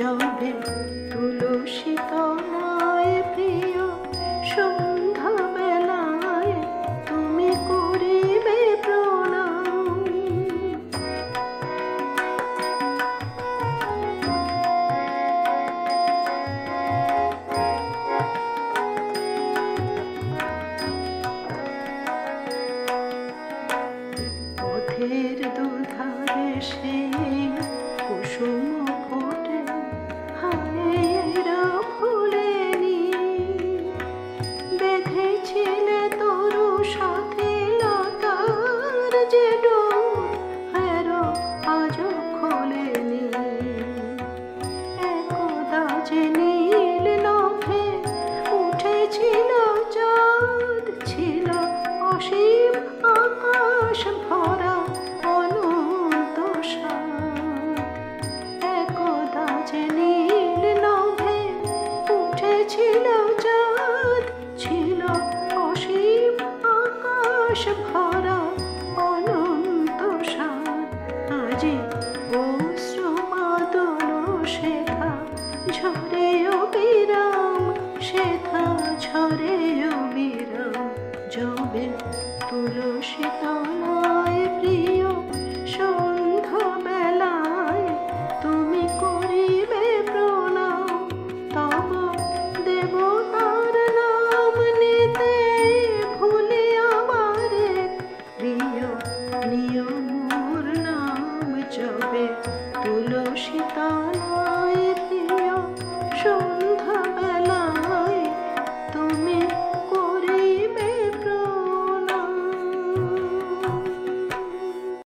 যাবে তুলসী তলায় প্রিয় সন্ধ্যা বেলায় তুমি করিবে প্রণাম। পথের দুধারে সেই কুসুম ফোটে, হায়েরা ফুলেনি বেঁধেছিলে তরু সাথে লতার যে ডোর, হেরো আজও খোলেনি। একদা যে নীল নভে উঠেছিল চাঁদ, ছিল অসীম আকাশ ভরা অনন্ত সাদ। একদা যে নীল নভে উঠেছিল চাঁদ, ছিল অসীম আকাশ ভরা অনন্ত সাদ। আজি অশ্রুমাদল শেখা ঝরে অবিরাম, শেখা ঝরে অবিরাম। যাবে তুলসী তলায় প্রিয় সন্ধ্যা বেলায় তুমি করিবে প্রণাম। তব দেবতার নাম নিতে ভুলে আমারে প্রিয় নিয় মোর নাম। যাবে তুলসী তলায় প্রিয়